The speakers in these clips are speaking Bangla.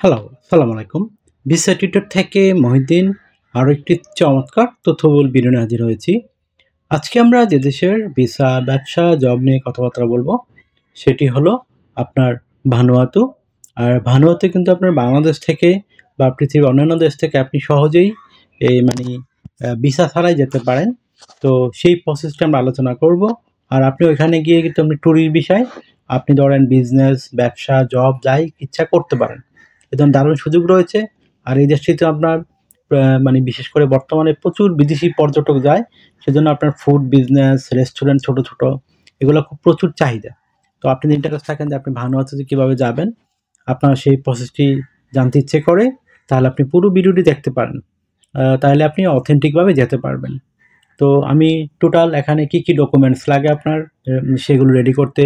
হ্যালো, আসসালামু আলাইকুম। ভিসা টিউটর থেকে মহিউদ্দিন আরও একটি চমৎকার তথ্যবহুল ভিডিও নিয়ে হাজির হয়েছি। আজকে আমরা যে দেশের ভিসা, ব্যবসা, জব নিয়ে কথাবার্তা বলবো, সেটি হলো আপনার ভানুয়াতু। আর ভানুয়াতু কিন্তু আপনার বাংলাদেশ থেকে বা পৃথিবীর অন্যান্য দেশ থেকে আপনি সহজেই এই ভিসা ছাড়াই যেতে পারেন। তো সেই প্রসেসটা আমরা আলোচনা করব। আর আপনি ওইখানে গিয়ে কিন্তু আপনি ট্যুরিস্ট ভিসায় আপনি ধরেন বিজনেস, ব্যবসা, জব যাই ইচ্ছা করতে পারেন। একদম দারুণ সুযোগ রয়েছে। আর এই দেশটিতে আপনার বিশেষ করে বর্তমানে প্রচুর বিদেশি পর্যটক যায়। সেজন্য আপনার ফুড বিজনেস, রেস্টুরেন্ট ছোট, ছোট এগুলো খুব প্রচুর চাহিদা। তো আপনি যদি ইন্টারেস্ট থাকেন যে আপনি ভানুয়াতুতে কিভাবে যাবেন, আপনার সেই প্রসেসটি জানতে ইচ্ছে করে, তাহলে আপনি পুরো ভিডিওটি দেখতে পারেন। তাহলে আপনি অথেন্টিকভাবে যেতে পারবেন। তো আমি টোটাল এখানে কি ডকুমেন্টস লাগে আপনার সেগুলো রেডি করতে,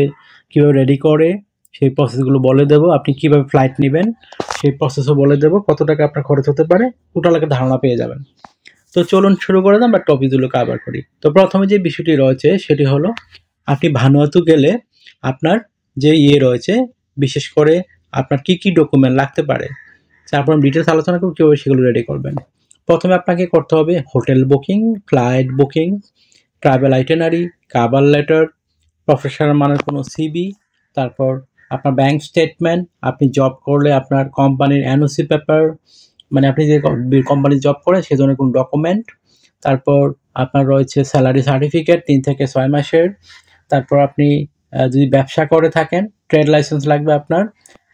কিভাবে রেডি করে সেই প্রসেসগুলো বলে দেব। আপনি কিভাবে ফ্লাইট নেবেন সেই প্রসেসও বলে দেব। কত টাকা আপনার খরচ হতে পারে টোটাল একটা ধারণা পেয়ে যাবেন। তো চলুন শুরু করে দিই, আমরা টপিকগুলো কভার করি। তো প্রথমে যে বিষয়টি রয়েছে সেটি হলো আপনি ভানুয়াতু গেলে আপনার যে রয়েছে, বিশেষ করে আপনার কি ডকুমেন্ট লাগতে পারে, তারপর আমি ডিটেলস আলোচনা করব কীভাবে সেগুলো রেডি করবেন। প্রথমে আপনাকে করতে হবে hotel booking, flight booking, travel itinerary, cover letter, professional মানের কোনো সিভি, তারপর আপনার ব্যাংক স্টেটমেন্ট, আপনি জব করলে আপনার কোম্পানির এনওসি পেপার, মানে আপনি যে কোম্পানি জব করেন সে ধরনের কোনো ডকুমেন্ট, তারপর আপনার রয়েছে স্যালারি সার্টিফিকেট 3 থেকে 6 মাসের, তারপর আপনি যদি ব্যবসা করে থাকেন ট্রেড লাইসেন্স লাগবে আপনার,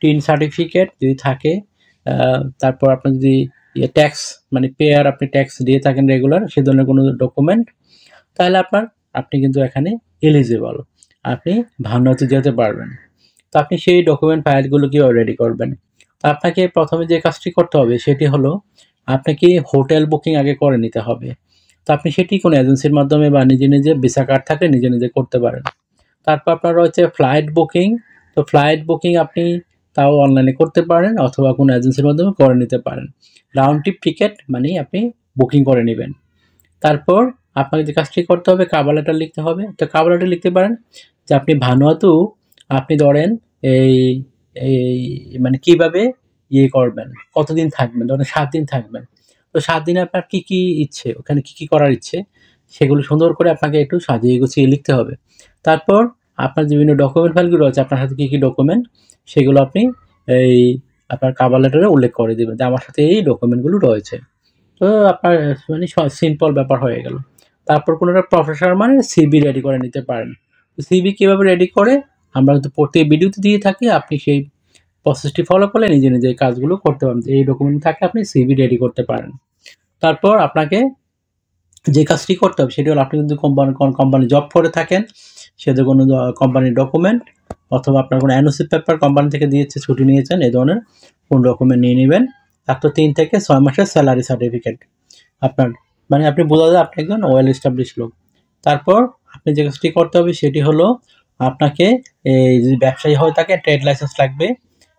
টিন সার্টিফিকেট যদি থাকে, তারপর আপনার যদি ট্যাক্স পেয়ার আপনি ট্যাক্স দিয়ে থাকেন রেগুলার সে ধরনের কোনো ডকুমেন্ট, তাহলে আপনি কিন্তু এখানে এলিজিবল, আপনি ভানুয়াতু যেতে পারবেন। তো আপনি সেই ডকুমেন্ট ফাইলগুলো কীভাবে রেডি করবেন? তো আপনাকে প্রথমে যে কাজটি করতে হবে সেটি হলো আপনাকে হোটেল বুকিং আগে করে নিতে হবে। তো আপনি সেটি কোনো এজেন্সির মাধ্যমে বা নিজে ভিসা কার্ড থাকলে নিজে করতে পারেন। তারপর আপনার রয়েছে ফ্লাইট বুকিং। তো ফ্লাইট বুকিং আপনি তাও অনলাইনে করতে পারেন অথবা কোনো এজেন্সির মাধ্যমে করে নিতে পারেন। রাউন্ড ট্রিপ টিকেট আপনি বুকিং করে নেবেন। তারপর আপনাকে যে কাজটি করতে হবে কাভার লেটার লিখতে হবে। তো কাভার লেটার লিখতে পারেন যে আপনি ভানুয়াতু আপনি ধরেন এই এই কীভাবে করবেন, কতদিন থাকবেন, ধরেন 7 দিন থাকবেন। তো 7 দিনে আপনার কি ইচ্ছে, ওখানে কি করার ইচ্ছে সেগুলো সুন্দর করে আপনাকে একটু সাজিয়ে গুছিয়ে লিখতে হবে। তারপর আপনার যে বিভিন্ন ডকুমেন্ট ফাইলগুলো আছে আপনার সাথে কি ডকুমেন্ট সেগুলো আপনি এই আপনার কাভার লেটারে উল্লেখ করে দিবেন যে আমার সাথে এই ডকুমেন্টগুলো রয়েছে। তো আপনার সিম্পল ব্যাপার হয়ে গেল। তারপর কোনো একটা প্রফেশনাল সিভি রেডি করে নিতে পারেন। তো সিভি কীভাবে রেডি করে আমরা কিন্তু প্রত্যেক ভিডিওতে দিয়ে থাকি, আপনি সেই প্রসেসটি ফলো করলে নিজে এই কাজগুলো করতে পারেন। এই ডকুমেন্ট থাকলে আপনি সিভি রেডি করতে পারেন। তারপর আপনাকে যে কাজটি করতে হবে সেটি হলো আপনি যদি কোম্পানি জব করে থাকেন সেটা কোনো কোম্পানির ডকুমেন্ট অথবা আপনার কোনো এনওসি পেপার কোম্পানি থেকে দিয়েছে, ছুটি নিয়েছেন, এই ধরনের কোন ডকুমেন্ট নিয়ে নেবেন। তারপর 3 থেকে 6 মাসের স্যালারি সার্টিফিকেট আপনার, আপনি বোঝা যায় আপনি একজন ওয়েল এস্টাবলিশ লোক। তারপর আপনি যে কাজটি করতে হবে সেটি হলো আপনাকে এই যদি ব্যবসায়ী হয়ে থাকে ট্রেড লাইসেন্স লাগবে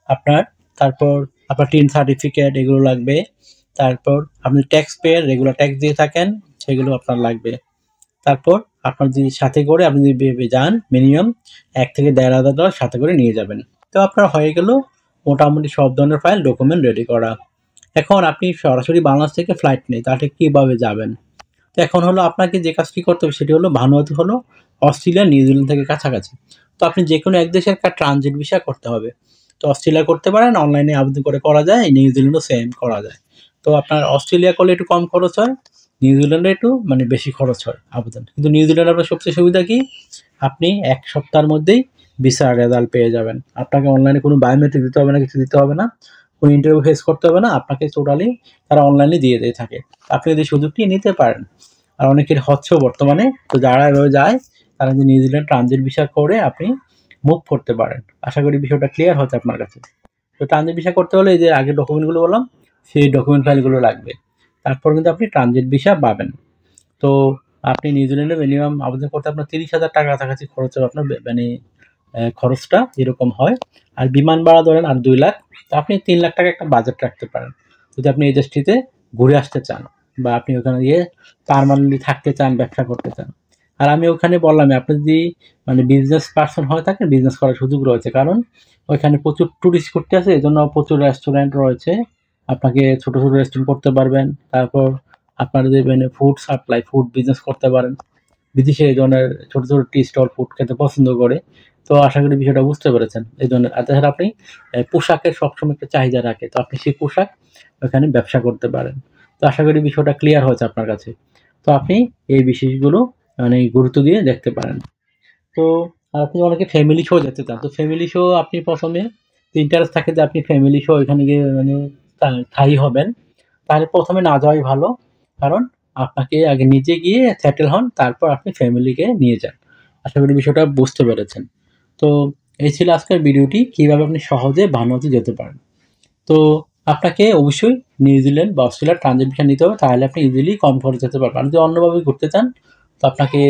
আপনার, তারপর আপনার টিন সার্টিফিকেট এগুলো লাগবে, তারপর আপনি ট্যাক্স পেয়ার রেগুলার ট্যাক্স দিয়ে থাকেন সেগুলো আপনার লাগবে। তারপর আপনার যদি সাথে করে আপনি যদি যান মিনিমাম $1,000 থেকে $1,500 সাথে করে নিয়ে যাবেন। তো আপনার হয়ে গেল মোটামুটি সব ধরনের ফাইল ডকুমেন্ট রেডি করা। এখন আপনি সরাসরি বাংলাদেশ থেকে ফ্লাইট নেই, তাহলে কীভাবে যাবেন? তো এখন হলো আপনাকে যে কাজটি করতে হবে সেটি হলো ভানুয়াতু হলো অস্ট্রেলিয়া নিউজিল্যান্ড থেকে কাছাকাছি। তো আপনি যে কোনো এক দেশের একটা ট্রানজিট ভিসা করতে হবে। তো অস্ট্রেলিয়া করতে পারেন, অনলাইনে আবেদন করে করা যায়, নিউজিল্যান্ডও সেম করা যায়। তো আপনার অস্ট্রেলিয়া করলে একটু কম খরচ হয়, নিউজিল্যান্ডে একটু বেশি খরচ হয় আবেদন। কিন্তু নিউজিল্যান্ডে আপনার সবচেয়ে সুবিধা কি, আপনি 1 সপ্তাহের মধ্যেই ভিসার রেজাল্ট পেয়ে যাবেন। আপনাকে অনলাইনে কোনো বায়োমেট্রিক দিতে হবে না, কিছু দিতে হবে না, কোনো ইন্টারভিউ ফেস করতে হবে না, আপনাকে টোটালি তারা অনলাইনে দিয়ে থাকে। আপনি যদি সুযোগটি নিতে পারেন। আর অনেকের হচ্ছেও বর্তমানে। তো যারা এভাবে যায় তারা যে নিউজিল্যান্ড ট্রানজিট ভিসা করে আপনি মুভ করতে পারেন। আশা করি বিষয়টা ক্লিয়ার হচ্ছে আপনার কাছে। তো ট্রানজিট ভিসা করতে হলে এই যে আগের ডকুমেন্টগুলো বললাম সেই ডকুমেন্ট ফাইলগুলো লাগবে। তারপর কিন্তু আপনি ট্রানজিট ভিসা পাবেন। তো আপনি নিউজিল্যান্ডে মিনিমাম আবেদন করতে আপনার 30,000 টাকা কাছাকাছি খরচ হবে আপনার, খরচটা এরকম হয়। আর বিমান ভাড়া ধরেন আর 2 লাখ, তো আপনি 3 লাখ টাকা একটা বাজেট রাখতে পারেন যদি আপনি এই দেশটিতে ঘুরে আসতে চান বা আপনি ওখানে গিয়ে পার্মানেন্টলি থাকতে চান, ব্যবসা করতে চান। আর আমি ওখানে বললাম আপনি যদি মানে বিজনেস পার্সন হয়ে থাকেন বিজনেস করার সুযোগ রয়েছে, কারণ ওইখানে প্রচুর টুরিস্ট করতে আছে, এই জন্য প্রচুর রেস্টুরেন্ট রয়েছে, আপনাকে ছোট ছোট রেস্টুরেন্ট করতে পারবেন। তারপর আপনার যে মানে ফুড সাপ্লাই ফুড বিজনেস করতে পারেন, বিদেশে এই ধরনের ছোট ছোট টি স্টল ফুড খেতে পছন্দ করে। তো আশা করি বিষয়টা বুঝতে পেরেছেন। এই ধরনের আর তাছাড়া আপনি পোশাকের সবসময় একটা চাহিদা রাখে, তো আপনি সেই পোশাক ওখানে ব্যবসা করতে পারেন। তো আশা করি বিষয়টা ক্লিয়ার হয়েছে আপনার কাছে। তো আপনি এই বিষয়গুলো মানে গুরুত্ব দিয়ে দেখতে পারেন। তো আপনি অনেকে ফ্যামিলি শো যেতে চান, তো ফ্যামিলি শো আপনি প্রথমে ইন্টারেস্ট থাকে যে আপনি ফ্যামিলি শো এখানে গিয়ে মানে স্থায়ী হবেন, তাহলে প্রথমে না যাওয়াই ভালো। কারণ আপনাকে আগে নিজে গিয়ে সেটেল হন, তারপর আপনি ফ্যামিলিকে নিয়ে যান। আশা করি বিষয়টা বুঝতে পেরেছেন। তো এই ছিল আজকের ভিডিওটি, কিভাবে আপনি সহজে ভানুয়াতে যেতে পারেন। তো আপনাকে অবশ্যই নিউজিল্যান্ড বা অস্ট্রেলিয়ার ট্রানজিট ভিসা নিতে হবে, তাহলে আপনি ইজিলি কম খরচ যেতে পারবেন। আর যদি অন্যভাবে ঘুরতে চান তো আপনাকে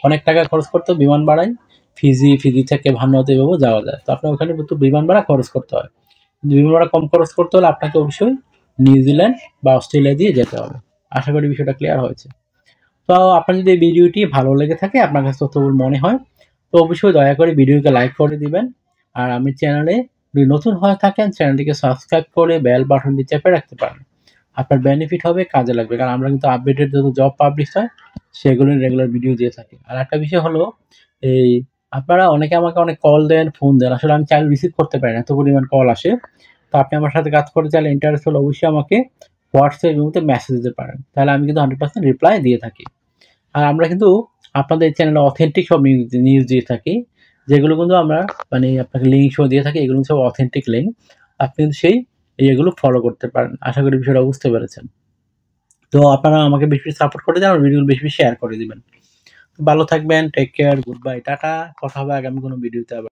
অনেক টাকা খরচ করতে হবে বিমান ভাড়ায়। ফিজি থেকে ভানুয়াতে এভাবেও যাওয়া যায়, তো আপনার ওখানে কিন্তু বিমান ভাড়া খরচ করতে হয়। কিন্তু বিমান ভাড়া কম খরচ করতে হলে আপনাকে অবশ্যই নিউজিল্যান্ড বা অস্ট্রেলিয়া দিয়ে যেতে হবে। আশা করি বিষয়টা ক্লিয়ার হয়েছে। তো আপনার যদি এই ভিডিওটি ভালো লেগে থাকে, আপনার কাছে তথ্যবহুল মনে হয়, তো অবশ্যই দয়া করে ভিডিওকে লাইক করে দিবেন। আর আমি চ্যানেলে যদি নতুন হয়ে থাকেন চ্যানেলটিকে সাবস্ক্রাইব করে বেল বাটনটি চেপে রাখতে পারেন। আপনার বেনিফিট হবে, কাজে লাগবে, কারণ আমরা কিন্তু আপডেটেড যত জব পাবলিশ হয় সেগুলো রেগুলার ভিডিও দিয়ে থাকি। আর একটা বিষয় হলো এই আপনারা অনেকে আমাকে অনেক কল দেন, ফোন দেন, আসলে আমি চাইলে রিসিভ করতে পারি না, এত পরিমাণ কল আসে। তো আপনি আমার সাথে কাজ করতে চাইলে ইন্টারেস্ট হলে অবশ্যই আমাকে হোয়াটসঅ্যাপ এর মধ্যে মেসেজ দিতে পারেন, তাহলে আমি কিন্তু 100% রিপ্লাই দিয়ে থাকি। আর আমরা কিন্তু আপনাদের চ্যানেলে অথেন্টিক সব নিউজ দিয়ে থাকি, যেগুলো কিন্তু আমরা মানে আপনাকে লিঙ্ক সহ দিয়ে থাকি, এগুলো সব অথেন্টিক লিঙ্ক। আপনি কিন্তু সেই এগুলো ফলো করতে পারেন। আশা করি বিষয়টা বুঝতে পেরেছেন। তো আপনারা আমাকে বেশি বেশি সাপোর্ট করে দেন, আর ভিডিও বেশি বেশি শেয়ার করে দিবেন। ভালো থাকবেন, take care, good bye, tata. কথা হবে আগামী কোনো ভিডিওতে আবার।